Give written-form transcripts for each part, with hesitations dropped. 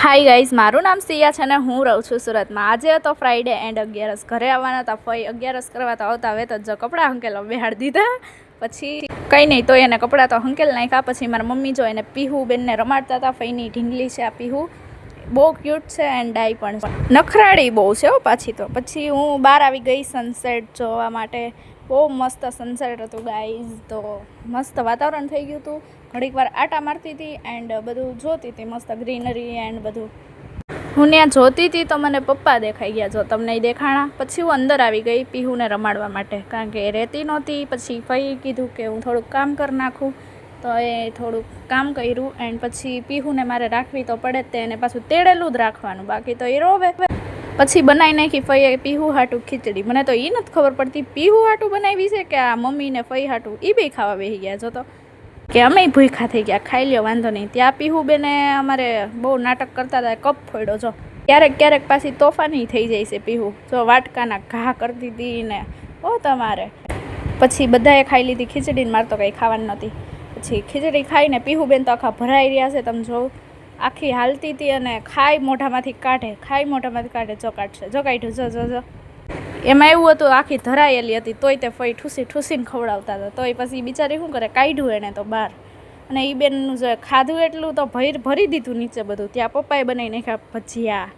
Hi guys, મારું નામ સિયા છે અને હું રહું છું સુરતમાં. આજે હતો ફ્રાઈડે એન્ડ 11 ઘરે આવવાના હતા. ફઈ 11 કરવા તો આવતા હવે તો જો કપડાં હંકેલો બેહાડી દીધા. પછી કંઈ નહીં તો એને કપડાં તો હંકેલ નાખ્યા. પછી મારા મમ્મી જો એને પીહુ બેનને રમાડતા હતા. ફઈની ઢીંગલી છે આ પીહુ, બહુ ક્યુટ છે એન્ડ ડાઈ પણ છે. નખરાળી બહુ છે હો પાછી તો. પછી હું બહાર આવી ગઈ સનસેટ જોવા માટે. બહુ મસ્ત સનસેટ હતું ગાઈઝ. તો મસ્ત વાતાવરણ થઈ ગયું હતું. ઘડીક વાર આટા મારતી હતી એન્ડ બધું જોતી હતી, મસ્ત ગ્રીનરી એન્ડ બધું. હું ત્યાં જોતી હતી તો મને પપ્પા દેખાઈ ગયા, જો તમને દેખાણા. પછી હું અંદર આવી ગઈ પીહુને રમાડવા માટે, કારણ કે એ રહેતી નહોતી. પછી ફઈ કીધું કે હું થોડુંક કામ કરી નાખું, તો એ થોડુંક કામ કર્યું એન્ડ પછી પીહુને મારે રાખવી તો પડે જ, તેને પાછું તેડેલું જ રાખવાનું, બાકી તો એ રોવે. પછી બનાવી નાખી ફઈએ પીહુ હાટું ખીચડી. મને તો એ નથી ખબર પડતી પીહુ હાટું બનાવી છે કે આ મમ્મીને ફઈ હાટું. એ બે ખાવા બેસી ગયા જો તો, કે અમે ભૂખા થઈ ગયા, ખાઈ લ્યો વાંધો નહીં. ત્યાં પીહુ બેને અમારે બહુ નાટક કરતા હતા, કપ ફોડ્યો જો. ક્યારેક ક્યારેક પાછી તોફાની થઈ જાય છે પીહુ, જો વાટકાના ઘા કરતી હતી ને ઓ તમારે. પછી બધાએ ખાઈ લીધી ખીચડીને, મારે તો કંઈ ખાવાની નહોતી. પછી ખીચડી ખાઈને પીહુ બેન તો આખા ભરાઈ રહ્યા છે, તમે જો આખી હાલતી હતી અને ખાઈ મોઢામાંથી કાઢે, ખાઈ મોઢામાંથી કાઢે. જો કાઢશે, જો કાઢ્યું, જો જો જો. એમાં એવું હતું આખી ધરાયેલી હતી, તોય તે ફઈ ઠૂસી ઠૂસીને ખવડાવતા હતા. તોય પછી બિચારી શું કરે, કાઢ્યું એને તો બહાર. અને એ બેનનું જો ખાધું એટલું તો ભરી દીધું નીચે બધું. ત્યાં પપ્પાએ બનાવી નાખ્યા ભજીયા.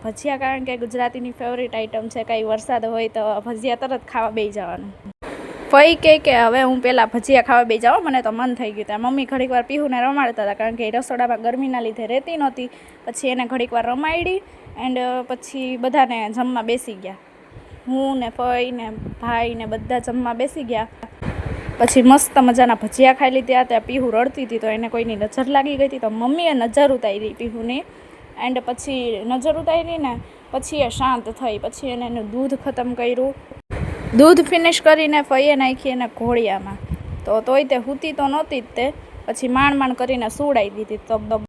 ભજીયા કારણ કે ગુજરાતીની ફેવરિટ આઈટમ છે, કાંઈ વરસાદ હોય તો ભજીયા તરત ખાવા બેસી જવાનું. ફઈ કહે કે હવે હું પહેલાં ભજીયા ખાવા બેસી જાઉં, મને તો મન થઈ ગયું. ત્યાં મમ્મી ઘડીક વાર પીહુને રમાડતા હતા, કારણ કે એ રસોડામાં ગરમીના લીધે રહેતી નહોતી. પછી એને ઘડીક વાર રમાડી એન્ડ પછી બધાને જમવા બેસી ગયા. હું ને ફઈ ને ભાઈ ને બધા જમવા બેસી ગયા. પછી મસ્ત મજાના ભજીયા ખાઈ લીધા. ત્યાં પીહુ રડતી હતી તો એને કોઈની નજર લાગી ગઈ હતી, તો મમ્મીએ નજર ઉતારી પીહુની એન્ડ પછી નજર ઉતારી ને પછી એ શાંત થઈ. પછી એને એનું દૂધ ખતમ કર્યું. દૂધ ફિનિશ કરીને ફઈએ નાખી એને ઘોડિયામાં. તો તોય તે હૂતી તો નહોતી જ તે. પછી માંડ કરીને સુવડાવી દીધી. તો